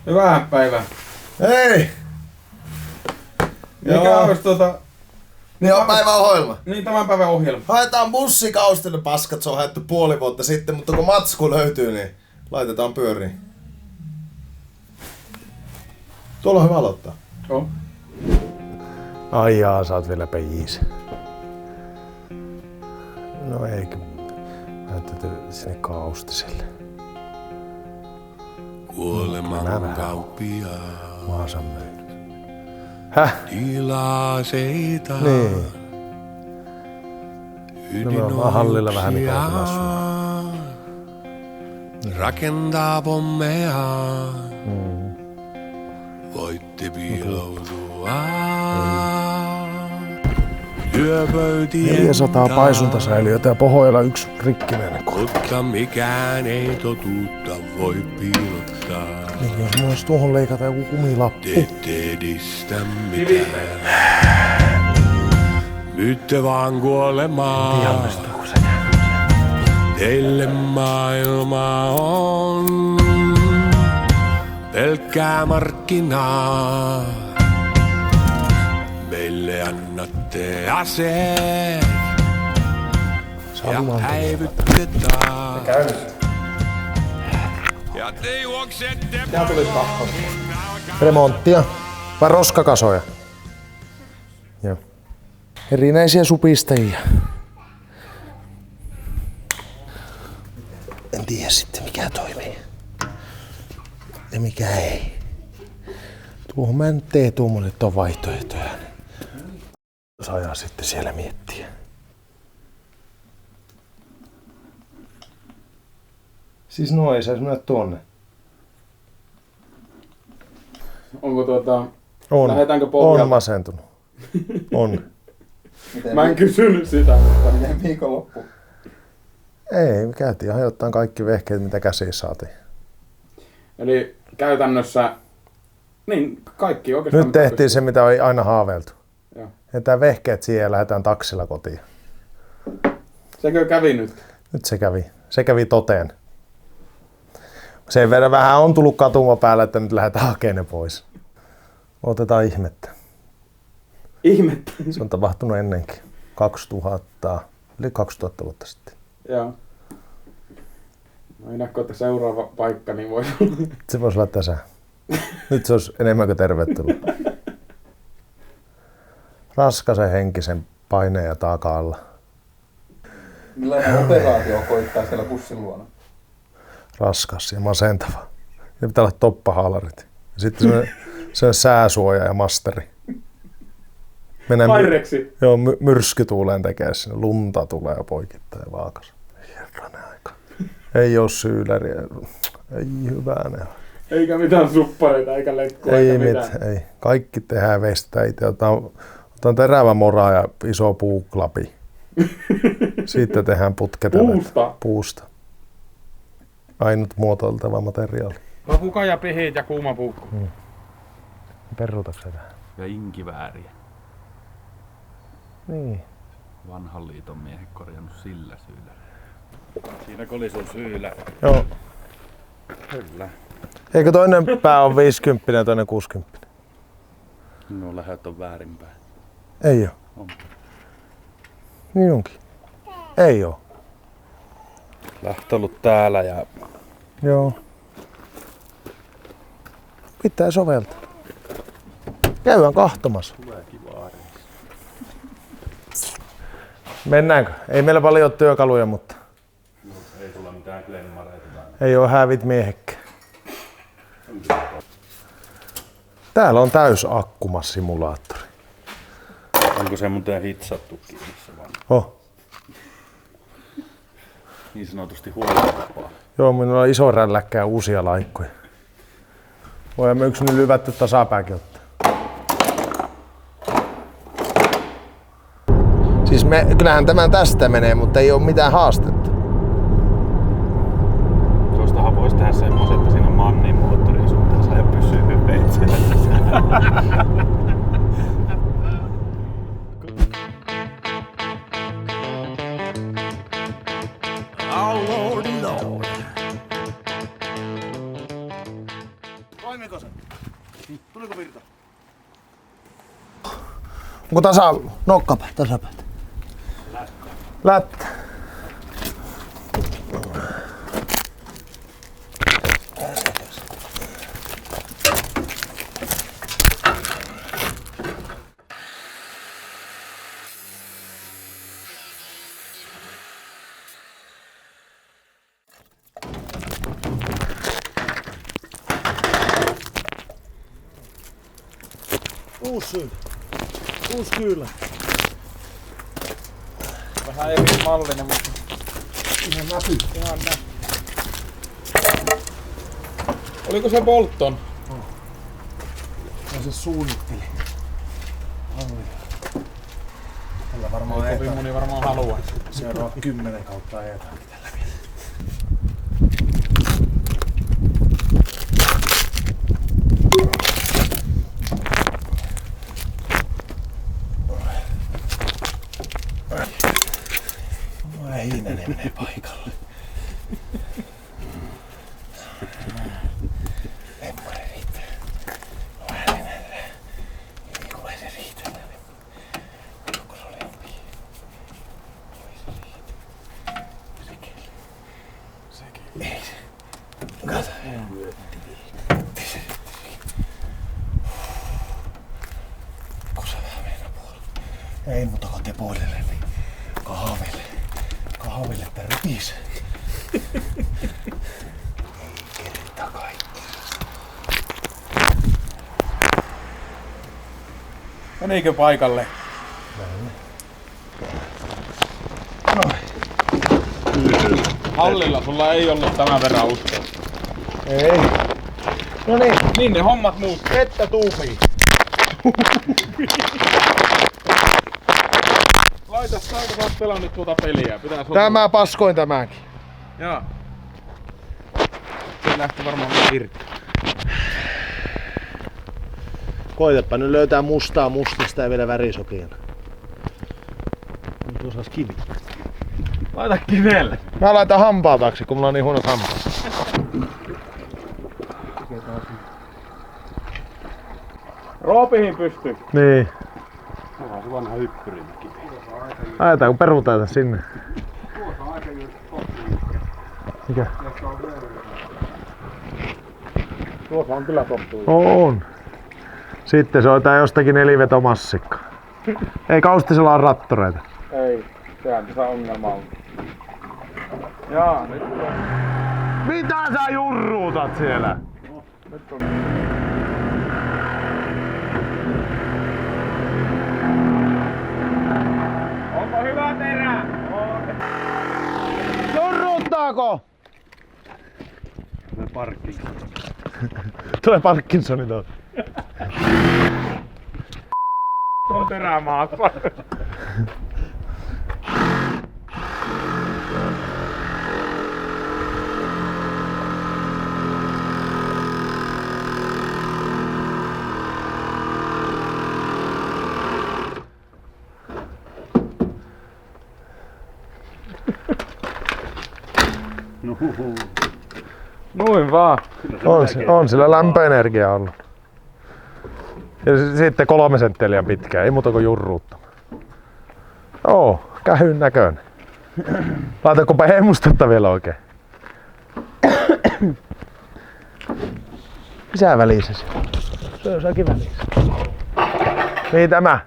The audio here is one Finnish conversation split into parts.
Hyvää päivää. Hei! Mikä olisi Niin on päivän ohjelma. Niin, tämän päivän ohjelma. Haetaan bussikaustille paskat, se on haettu puoli vuotta sitten, mutta kun matsku löytyy, niin laitetaan pyöriin. Tuolla on hyvä aloittaa. On. Ai jaa, sä oot vielä pejiis. No eikö. Mä täytyy sinne kaustiselle. Kuoleman kauppia. Maasan myynyt. Häh? Tilaa seita. Niin. No me ollaan hallilla vähän niin kuin rakentaa pommeja. Voitte piiloutua. Työpöytien 400 paisuntasäiliötä ja Pohjoilla 1 rikkinen. mutta mikään ei totuutta voi piilottaa. Niin, jos mulla olisi tuohon leikata joku kumilappu. Te ette edistä mitään. Myytte vaan kuolemaa. Teille maailma on pelkkää markkinaa. Meille annatte aseet ja häivytetään. Ja te juoksette Remonttia. Vai roskakasoja? Joo. Erinäisiä supistajia. En tiedä sitten mikä toimii. Ja mikä ei. Tuohon mä en tee tuommoinen, että on vaihtoehtoja. Saa sitten siellä miettiä. Siis no ei saisi mennä tuonne. Onko On. lähdetäänkö pohjalta? On masentunut. On. Mä en kysynyt sitä, mutta Miten viikonloppu? Ei, me käytiin hajottaan kaikki vehkeet, mitä käsiin saatiin. eli käytännössä niin kaikki oikeastaan. Nyt tehtiin se, mitä oli aina haaveiltu. Joo. Jätään vehkeet siihen ja lähdetään taksilla kotiin. Sekö kävi nyt? Nyt se kävi. Se kävi toteen. Sen verran vähän on tullut katuma päällä, että nyt lähdetään hakemaan ne pois. Otetaan ihmettä. Ihmettä. Se on tapahtunut ennenkin. 2000 vuotta sitten. Joo. No ennakko, että seuraava paikka niin voi olla. Se voisi olla tässä. Nyt se olisi enemmän kuin tervetullut. Raskasen henkisen paineen ja taakan alla. Millainen operaatio koittaa siellä bussin luona? Raskas ja masentava. Ja pitää olla toppahaalarit. Ja sitten se on sääsuoja ja masteri. Mennään Aireksi. Joo, myrskytuuleen tekee sinne. Lunta tulee poikittain ja vaakas. Herranen aika. Ei oo syyläriä. Ei hyvänä. Eikä mitään suppareita eikä lekkua Ei eikä mitään. ei. Kaikki tehdään vestä itse. Otan terävä mora ja iso puuklapi. Sitten tehdään putketelet. Puusta. Ainut muotoiltava materiaali. Papuka ja pihit ja kuuma puukko. Perrutatko sä tähän? Ja inkivääriä. Niin. Vanhan liiton miehet korjannut sillä syyllä. Siinä oli sun syyllä. Joo. Kyllä. Eikö toinen pää on 50 ja toinen 60? No lähöt on väärinpäin. Ei oo. On. Niin onkin. Ei oo. Lähtö ollut täällä ja Joo. Pitää soveltaa. Käydään kahtomassa. tulee kivaa reissu. Mennäänkö? Ei meillä paljon ole työkaluja, mutta No, ei tulla mitään klemmareita tai. ei oo hävit miehekään. Täällä on täys akkumassimulaattori. Onko se muuten hitsattu kiinni vaan? Oh. Niin sanotusti huolellapaa. Joo, minulla on iso rälläkkä ja uusia laikkoja. Voidaan me yksi nyt lyvätty tasapääkin ottaa. Siis kyllähän tämän tästä menee, mutta ei oo mitään haastetta. Tuostahan voisi tehdä semmoisen, että siinä on mannin moottori ja sun pitää saada pysyä veitsellä. Oh lordy lord. pikkasen. Tuliko virta? Onko nokkapää, tasapää? Lättä. Uusi kyylä. Vähän eri mallinen, mutta Ihan näkyy. oliko se Bolton? Ja se suunnitteli. Tällä varmaan Ei kovin moni varmaan haluaisi. Seuraava 10 kautta ajetaan tällä vielä. Heinänen menee paikalle. Emmari riittää. No Heinänen. Ei kuule se riittää. Onko se oli ompi? Ei se riitä. Sekin. Ei se. Kato. Kusa vähän mennä puolella. Ei mutta kun te puolelle niin kahville että rypis. Ei kerta kaikki. Menikö paikalle? Hallilla sulla ei ollut tämän verran uskoa. Ei. No niin, Niin ne hommat muuttuu. että tuupii. Laita saako sä oot pelannut tuota peliä? Tämä paskoin tämänkin. Joo. Se lähti varmaan irti. Koitapa nyt löytää mustaa mustasta ja vielä värisokeena. Nyt osas kivi. Laita kivelle. Mä laitan hampaataksi, kun mulla on niin huonot hampaat. Roopihin pystyy. Niin. Onhan se vanha hyppyrimäki. Ajetaan kun perutaan sinne. Mikä? Tuossa on kyllä tottuu. On. Sitten se on tää jostakin nelivetomassikka. Ei Kaustisella on rattoreita. Ei, sehän tässä ongelma on. Jaa, nyt on. Mitä sä jurruutat siellä? Nyt on. Onko hyvä terä? Jurruuttaako? Tulee Parkinson. Tulee Parkinsoni tuossa. On terä maassa. Noin vaan. On sillä lämpöenergia ollut. Ja sitten 3 senttiä liian pitkään, ei muuta kuin jurruuttamaan. Oo, kähyn näköinen. Laitatko pehmustetta vielä oikein? Misä välissä se? Se on jossakin välissä. Niin tämä.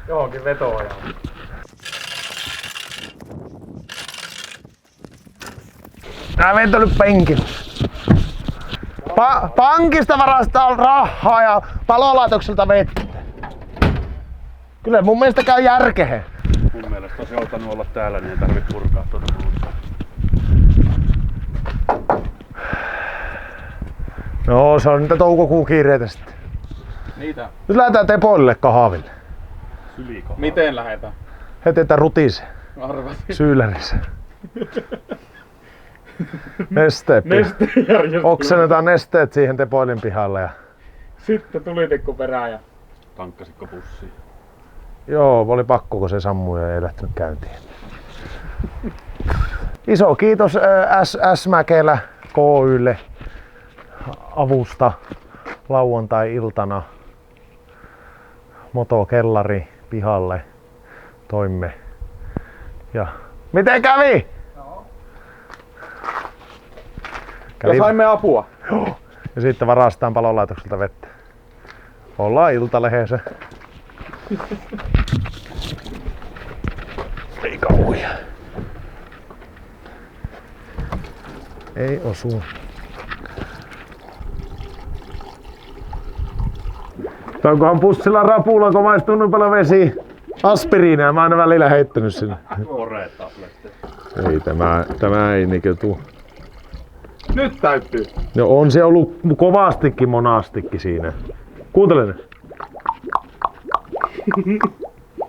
Johonkin vetoa. Tää ventänyt penkillä. Pankista varastaa rahaa ja palolaitokselta vettä. Kyllä mun mielestä käy järkehen. Mun mielestä olisi joutanut olla täällä, niin ei tarvitse purkaa tuota muuta. No se on niitä toukokuun kiireitä sitten. Niitä. Nyt lähdetään Tepoille kahville. Syliko? Miten lähetään? Hetetään rutiseen. Arvasin. Syylärissä. Nesteet. Nestejärjestelmä. Oksennetaan nesteet siihen Tepoilin pihalle. Ja... Sitten tulitikku perään ja... Tankkasitko pussiin? Joo, oli pakko kun se sammui ja ei lähtenyt käyntiin. Iso kiitos S. Mäkelä KY:lle avusta lauantai-iltana. Motokellari pihalle toimme. Ja miten kävi? Ja saimme apua. Joo. Ja sitten varastetaan palolaitokselta vettä. Ollaan Iltalehdessä. Ei kauhia. Ei osu. Onkohan pussilla rapulla, kun maistuu niin paljon vesi? Aspiriinia, mä oon aina välillä heittänyt sinne. Ei tämä ei niinkö tuu. Nyt täyttyy. No on se ollut kovastikin monastikki siinä. Kuuntele nyt.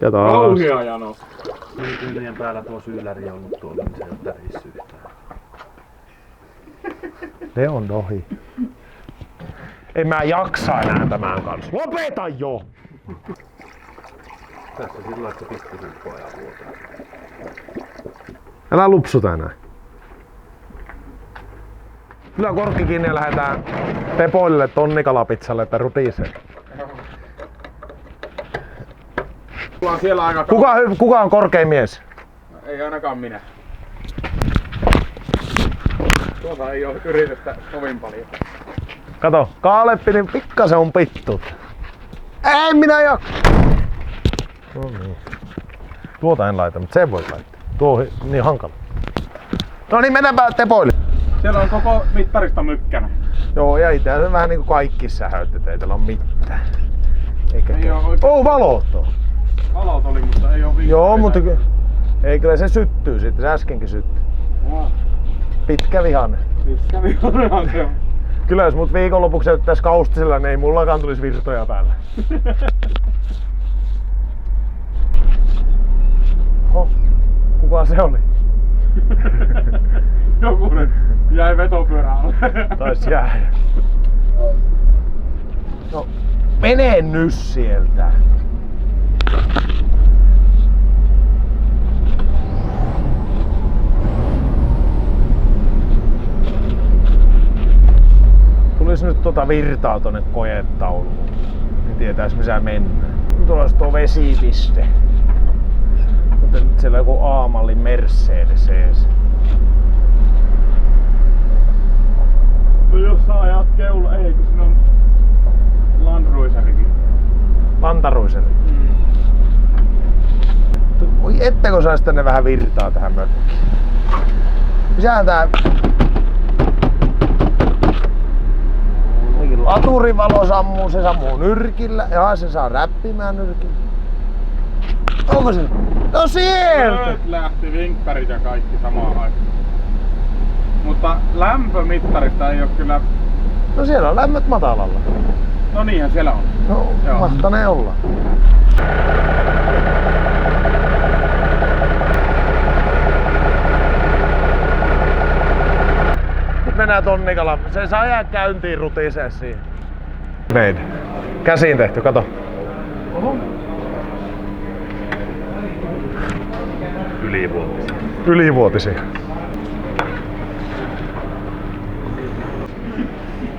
Ja taas. Kauhia jano. Tyynien päällä tuo syylläri on ollut tuolla, niin se ei ole tärissä yhtään. Ne on ohi. En mä jaksa enää tämän kanssa. Lopeta jo! Tässä sillä että pikkuhiljaa ja vuotaa. Älä lupsuta enää. Kyllä korkki kiinni ja lähdetään Tepoilille tonnikalapizzalle, että rutisee. Ollaan siellä aika Kuka on korkein mies? Ei ainakaan minä. Tuossa ei oo yritystä kovin paljon. Kato, Kaaleppi niin pikkasen on pittut. Ei minä jaksa! No niin. Tuota en laita, mutta sen voi laittaa. Tuo on niin hankala. No niin, mennäänpä Tepoille. Siellä on koko mittarista mykkänä. Joo, ja itse asiassa vähän niinku kaikki sähöt, ei täällä oo mitään. Eikä Ei oo oikein. Oh, valot on. Valot oli, mutta ei oo vinkkeitä. Joo, mutta ei kyllä se syttyy sitten, se äskenkin syttyi. Wow. Pitkä vihanne. Pitkä vihannehan se on. Kyllä jos mut viikonlopuksi näyttäis kaustisella, niin ei mullakaan tulisi virtoja päälle. Oho, kuka se oli? Joku nyt jäi vetopyörä alle. Taisi jäädä. No, mene nyt sieltä. Tulis nyt virtaa tonne kojetauluun, niin tietäis missä mennään. Nyt olisi tuo vesipiste. Mutta nyt siellä on joku Aamallin Mercedes ees. No jos sä ajat keula, ei kun siinä on Landruiserikin. Lantaruiseri. Oi ettekö sais tänne vähän virtaa tähän mökkiin? Missähän tää... Laturivalo sammuu, se sammuu nyrkillä. Jaa, se saa räppimään nyrkillä. Onko se? No sieltä! Nyt lähti vinkkarit ja kaikki samaan aikaan. Mutta lämpömittarista ei oo kyllä... No siellä on lämmöt matalalla. No niinhän siellä on. No, Joo. mahtanee olla. Nyt mennään tonnikala. Se saa jää käyntiin rutisee siihen. Made. Käsiin tehty, kato. Oho. Ylivuotisia.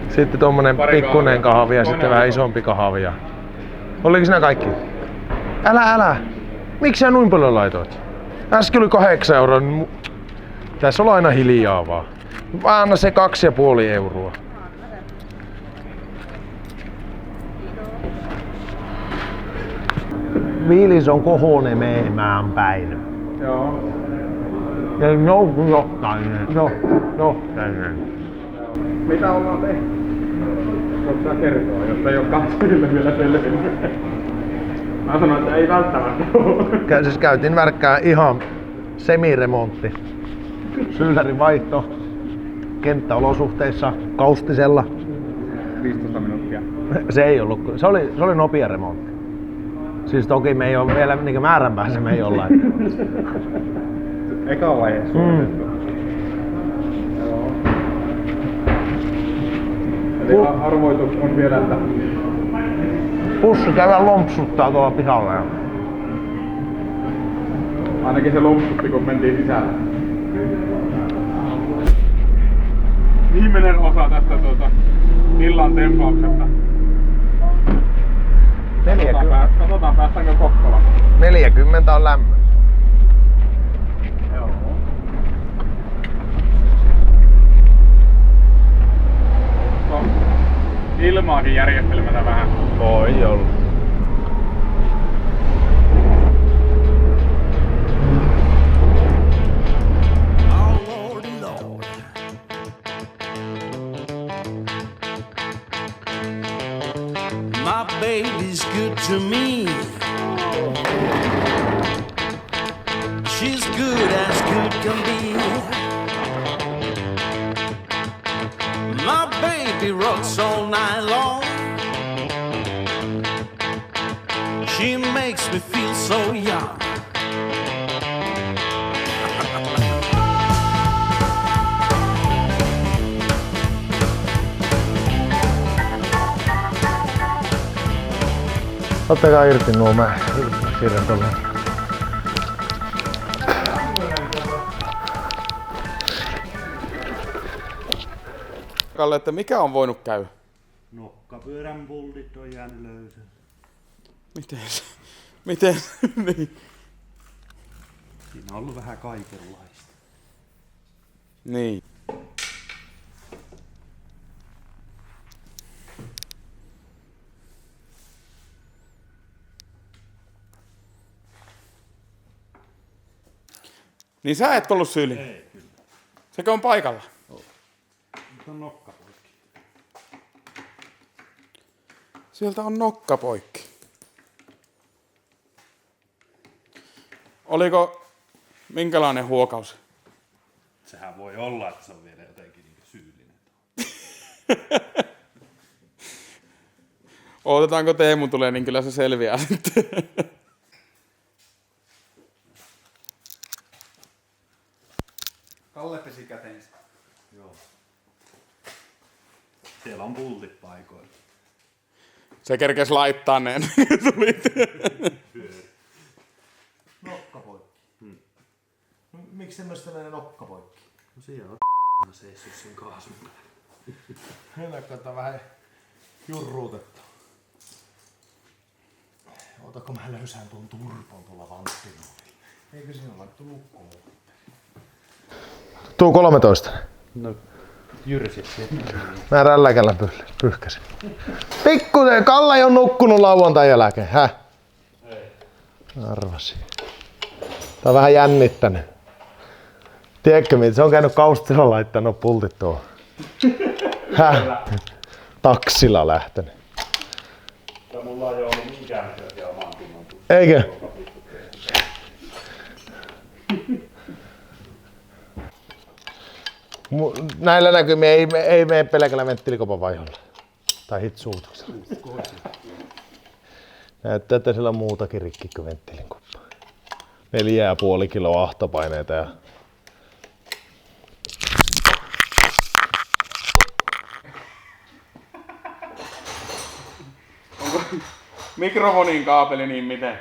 Sitten tommonen pikkunen kahvi ja sitten vähän isompi kahvi. Oliko siinä kaikki? Älä! Miksi sä noin paljon laitoit? Äsken oli 8 euroa. Tässä on aina hiljaa vaan. Anna se 2,5 euroa. Viilis on kohone meemään päin. Joo. Ja jotain. Tänne. Mitä ollaan tehty? Voitko sä kertoa, jos ei oo katsojille vielä selvinnyt? Mä sanoin, että ei välttämättä oo. Siis käytiin värkkää ihan semiremontti. Syyllärin vaihto kenttäolosuhteissa kaustisella. 15 minuuttia. Se ei ollut, se oli nopea remontti. Siis toki me ei ole vielä niin määränpäässä me ei olla. Eka vaihe suoritettu. Joo. Eli arvoitus on vielä, että Pussi käydään lompsuttaa tuolla pihalla. ainakin se lompsutti kun mentiin sisälle. Viimeinen osa tästä illan tempauksesta. 40. Katsotaan päästäänkö Kokkolaan. 40 on lämmö. Joo. Ilmaakin järjestelmätä vähän. Voi olla. My baby's good to me. She's good as good can be. My baby rocks all night long. She makes me feel so young. Ottakaa irti nuo mä siirrän tuolle. Kalle, että mikä on voinut käydä? Nokkapyörän pultit on jäänyt löysä. Miten? Niin. Siinä on ollut vähän kaikenlaista. Niin. Niin sä et ollut syyllinen? Ei, kyllä. Sekö on paikalla? Nyt on nokka poikki. Sieltä on nokka poikki. Oliko minkälainen huokaus? Sehän voi olla, että se on vielä jotenkin niin syyllinen. Odotetaanko Teemu tulee, niin kyllä se selviää sitten. Kalle pesi käteensä. Joo. Siellä on pultit paikoilla. Se kerkesi laittaa ne ennen kuin tulit. Nokka poikki. No, miksi tämmöistä menee nokka poikki? No siellä on seissyt sen kaasun päällä. Hennäkköitä vähän jurruutettu. Otako mä löysään tuon turpon tuolla vanttinuolilla? Eikö siinä ole laittu lukkoon? Tuu 13. No, jyrsit sieltä. Mä rälläkällä pyyhkäsin. Pikkusen, Kalle ei on nukkunut lauantain jälkeen, häh? Ei. Arvasin. Tää on vähän jännittänyt. Tiedätkö mitä? Se on käynyt kaustilla laittanut pultit tuohon. Häh? Taksilla lähtenyt. Mulla ei ollut minkään sellaisia oman kunnon. Eikö? Näillä näkymin ei mene pelkällä venttiilikopan vaiholla. Tai hitsuutuksella. Näyttää, että sillä on muutakin rikki kuin venttiilin kuppa. 4,5 kiloa ahtopaineita ja... Onko mikrofonin kaapeli niin miten?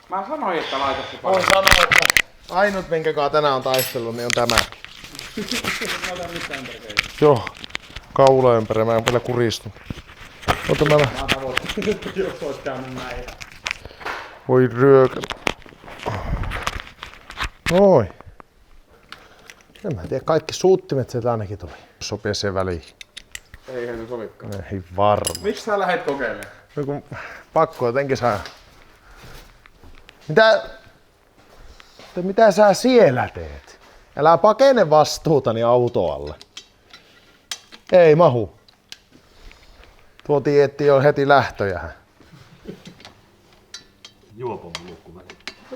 Mä sanoin, että laita se Voin sanoa, että ainut minkä kanssa tänään on taistellut, niin on tämä. Joo, kaula ympäri, mä en vielä kuristu. Ota mä Jos ois käynyt näin. Voi ryökälä. Noin. En mä tiedä, kaikki suuttimet sieltä ainakin tuli. Sopii siihen väliin. Eihän se sovikaan. Ei varma. Miksi sä lähet kokeilemaan? Joku pakko jotenkin saa. Mitä sä siellä teet? Älä pakene vastuutani autoalle. Ei mahu. Tuo tietti on heti lähtöjähän. Juopon lukkuväli.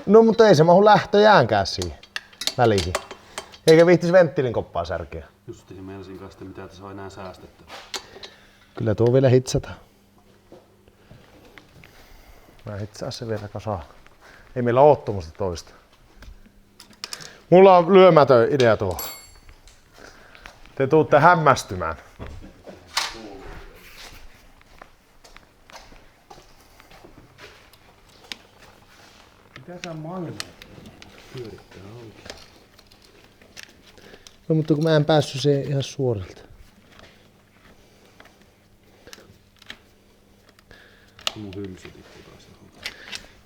No mutta ei se mahu lähtöjäänkään siihen väliin. Eikä viihtis venttiilin koppaa särkeä. Justiin meinasin kanssa, mitä tässä on enää säästetty. Kyllä tuo vielä hitsataan. Mä hitsaa se vielä kasaan. Ei meillä oo tuommoista toista. Mulla on lyömätön idea tuohon. Te tuutte hämmästymään. Mitä sä maailmaa pyörittää oikein? No mutta kun mä en päässyt siihen ihan suorilta.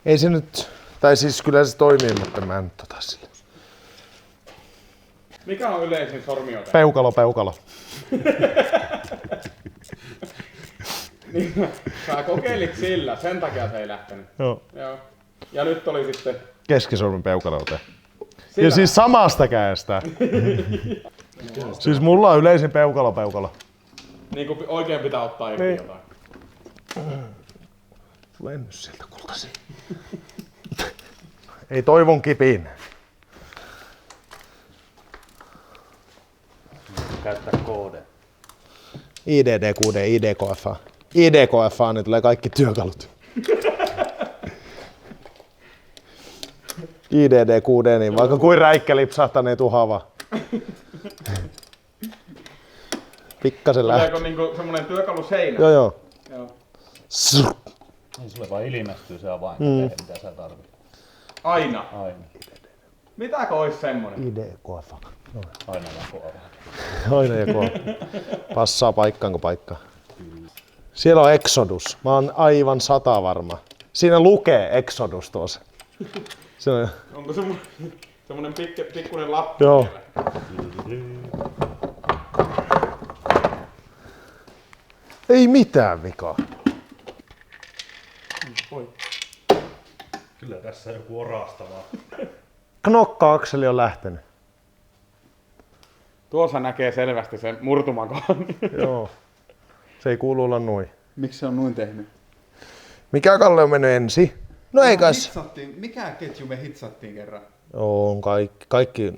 Ei se nyt, tai siis kyllä se toimii, mutta mä en sillä. Mikä on yleisin sormiote? Peukalo. Niin, sä kokeilit sillä, sen takia se ei lähtenyt. Joo. Ja nyt oli sitten... Keskisormen peukalote. Ja siis samasta käestä. Siis mulla on yleisin peukalo. Niin kuin oikein pitää ottaa irti jotain. Tulee nyt sieltä kultasi. Ei toivon kipiin. Käyttää koode. IDD6, IDKFA. IDKFA, niin tulee kaikki työkalut. IDD6, niin vaikka kuin räikkä lipsahtaa, niin ei tuu hava. Pikkasen lähtee. Tuleeko niinku semmonen työkalu seinä? Joo. Niin sulle vaan ilmestyy se avain, mitä sä tarvitset. Aina? Aina. Mitäkö ois semmonen? IDKFA. Aina vaan avain. Aina joku passaa paikkaan kuin paikkaan. Siellä on Exodus. Mä oon aivan 100 varma. Siinä lukee Exodus tuossa. On... Onko semmonen pikkuinen lappu? Joo. Ei mitään vikaa. Kyllä tässä joku orastavaa. Knokka-akseli on lähtenyt. Tuossa näkee selvästi sen murtumakohan. Joo. Se ei kuulu olla noin. Miksi se on noin tehnyt? Mikä Kalle on mennyt ensin? No ei kas. Mikä ketju me hitsattiin kerran? On kaikki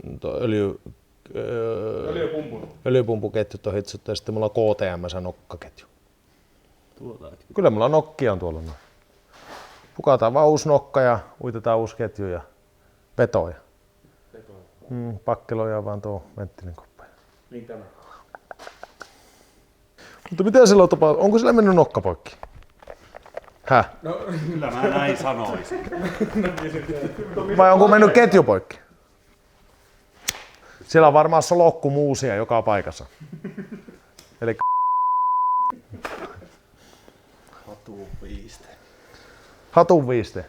öljypumpuketjut on hitsattu ja sitten mulla on KTM nokkaketju. Kyllä mulla nokkia on tuolla noin. Pukataan vaan uusi nokka ja uitetaan uusi ketju ja vetoja. Pakkeloja vaan tuo venttinen koppa. Niin tämä. Mutta mitä sillä on tapahtunut? Onko sillä mennyt nokka poikki? Häh? No, kyllä mä näin sanoisin. Vai onko mennyt ketju poikki? Siellä on varmaan lokkumuusia joka paikassa. Eli hatun viiste.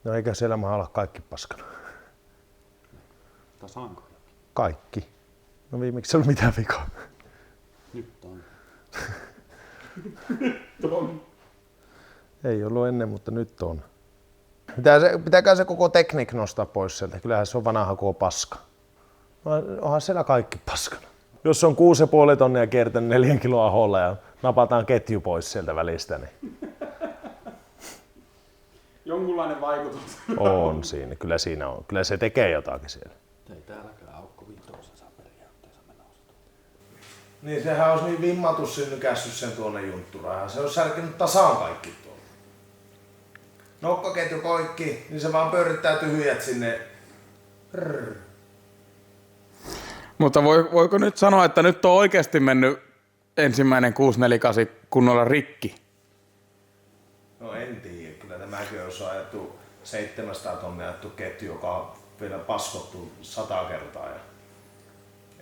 No eikä siellä maha olla kaikki paskana. Tasaanko? Kaikki. No viimeksi ei ollut mitään vikaa. Nyt on. Ei ollut ennen, mutta nyt on. Pitääkää se koko tekniik nostaa pois sieltä. Kyllähän se on vanha koko paska. Onhan siellä kaikki paskana. Jos on 6,5 tonnia kiertänyt 4 kiloa aholla ja napataan ketju pois sieltä välistä, niin... Jonkunlainen vaikutus. On siinä. Kyllä siinä on. Kyllä se tekee jotakin siellä. Ei täälläkään aukko viitosen saa periaatteessa mennä osataan. Niin sehän olisi niin vimmatus synnykässyt sen tuonne juntturaan. Se olisi särkenyt tasaan kaikki tuolla. Nokkaketju poikki, niin se vaan pyörittää tyhjät sinne. Mutta voiko nyt sanoa, että nyt on oikeasti mennyt ensimmäinen 648 kunnolla rikki? No en tiedä. Kyllä tämäkin olisi ajettu 700 tonnia ajettu ketju, joka on vielä paskottu 100 kertaa. Ja...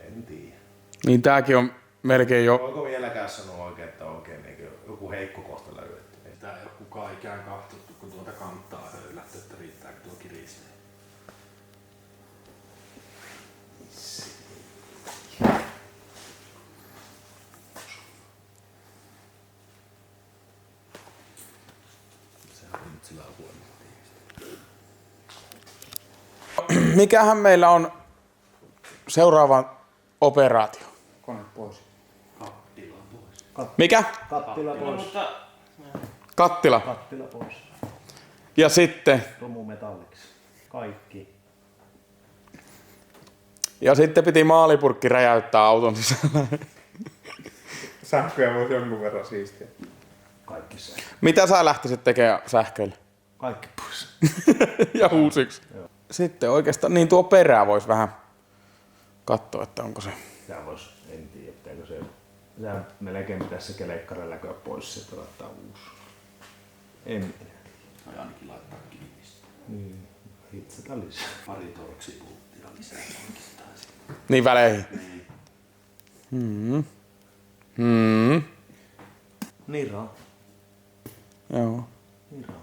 En tiedä. Niin tääkin on melkein jo... Voiko vieläkään sanoa oikein, että oikein niin joku heikko kohta löydetty? Tää ei ole kukaan ikään katsottu, kun tuota kantaa höylätty, että riittääkö tuo kiristää. Mikähän meillä on seuraava operaatio? Kone pois. Kattila pois. Mikä? Kattila pois. Kattila. Kattila pois. Ja sitten? Romumetalliksi. Kaikki. Ja sitten piti maalipurkki räjäyttää auton sisällä. Sähköjä voisi jonkun verran siistiä. Kaikki se. Mitä sä lähtisit tekemään sähköillä? Kaikki pois. Ja uusiksi. Sitten oikeastaan, niin tuo perää voisi vähän katsoa, että onko se... Tää vois, en tiedä, pitääkö se... Tää melkein pitäisi se kelekkari läköä pois, sitten laittaa uusi. En tiedä. Tai ainakin laittaa kiinni. Niin. Hitsata lisää. Pari torksipuuttia lisää oikeastaan. Niin väleihin. Nira. Joo. Nira.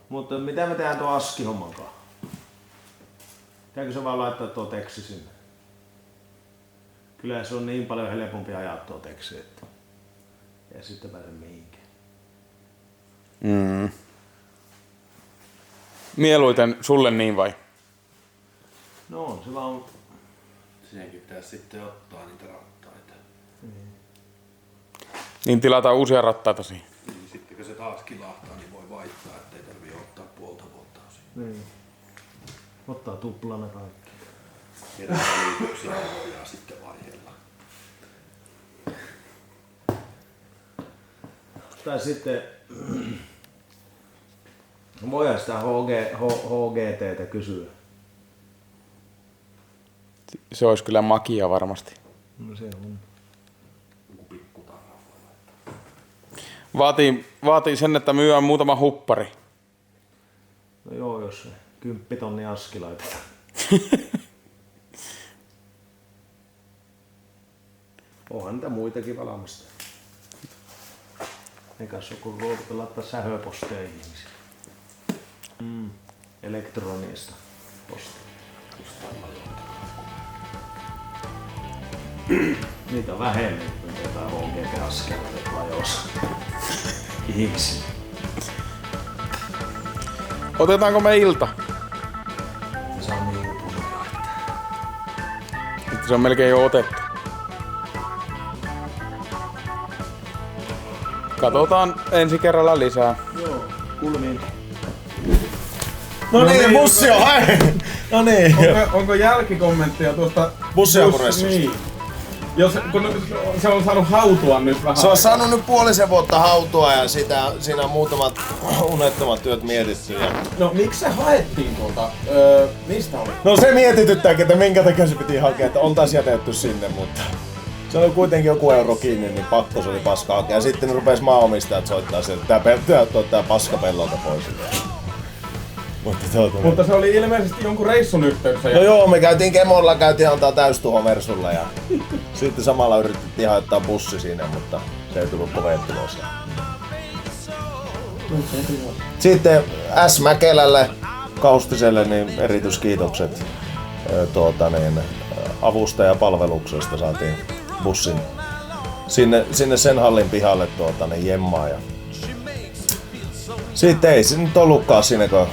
Mutta mitä me tehdään tuon askihomman kanssa? Pitääkö se vaan laittaa tuo teksti sinne? Kyllä se on niin paljon helpompi ajaa tuo teksti, että ei sitten pääse mihinkään. Mieluiten sulle niin vai? No on se vaan. Siinäkin pitäisi sitten ottaa niitä rattaita. Niin tilataan uusia rattaita siihen. Niin sitten kun se taas kilahtaa, niin voi vaihtaa, ettei tarvii ottaa puolta vuotta osin. Niin. Ottaa tuplana kaikki. Kerran liitoksia voidaan sitten vaihdella. Tai sitten voidaan sitä HGT:tä kysyä. Se olisi kyllä makia varmasti. No se on. Vaatii sen, että myyään muutama huppari. No joo, jos se 10 000 aski laitetaan. Onhan niitä muitakin valmista. Eikä se ole kun ruokata laittaa sähköposteja ihmisiä. Elektronista postia. Niitä on vähemmän kuin jotain HGT-askeleita ajoissa. Ihmisiä. Otetaanko me ilta? Se on niin upuja. Että se on melkein jo otettu. Katsotaan ensi kerralla lisää. Joo, kulmiin. No niin, bussi on hei! No niin. Onko jälkikommenttia tuosta bussiapureissusta? Niin. Kun se on saanut hautua nyt vähän. Se on saanut nyt puolisen vuotta hautua ja siinä on muutamat unettomat työt mietitty. Ja... No miksi se haettiin tuolta? Mistä oli? No se mietityttääkin, että minkä takia se piti hakea, että oltais jätetty sinne, mutta se oli kuitenkin joku euro kiinni, niin pakko se oli paska hakea. Ja sitten ne rupes maanomistajat soittaa sieltä, että tää paska pellolta pois. Mutta se oli ilmeisesti jonkun reissun yhteydessä. No joo, me käytiin Kemolla, käytiin antaa täystuho Versulla ja sitten samalla yritettiin haettaa bussi siinä, mutta se ei tullut kovin tulossa. Sitten S. Mäkelälle, Kaustiselle, niin erityiskiitokset avustajapalveluksesta saatiin bussin sinne sen hallin pihalle jemmaan. Ja sitten ei se nyt ollutkaan siinä, kun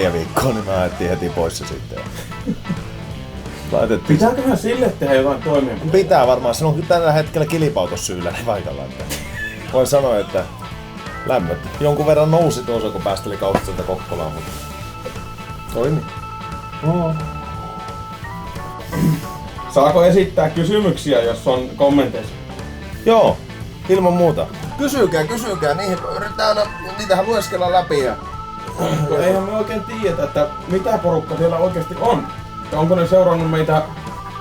3-4 viikkoa, niin me ajettiin heti pois se sitten. Pitääköhän sille tehdä jotain toimeenpanoa? Pitää varmaan. Se on tällä hetkellä kilipautosyylläni paikalla. Voin sanoa, että lämmöt jonkun verran nousi tuossa, kun päästeli Kaustiselta Kokkolaan, mutta toimi. Saako esittää kysymyksiä, jos on kommenteissa? Joo, ilman muuta. Kysykää. Niihin yritetään aina, niitähän lueskella läpi. Ja... Eihän me oikein tiedetä, että mitä porukka siellä oikeasti on. Ja onko ne seurannut meitä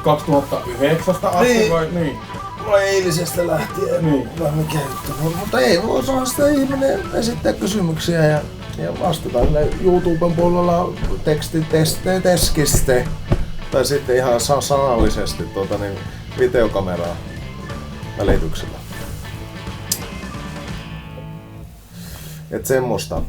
2009 asti niin. vai niin? Mulla eilisestä lähtien niin. Vähän käyttänyt, mutta ei voi saa sitä ihminen esittää kysymyksiä ja vastata YouTuben puolella tekstiteskiste tai sitten ihan sanallisesti videokameraa välityksellä. Et semmoista.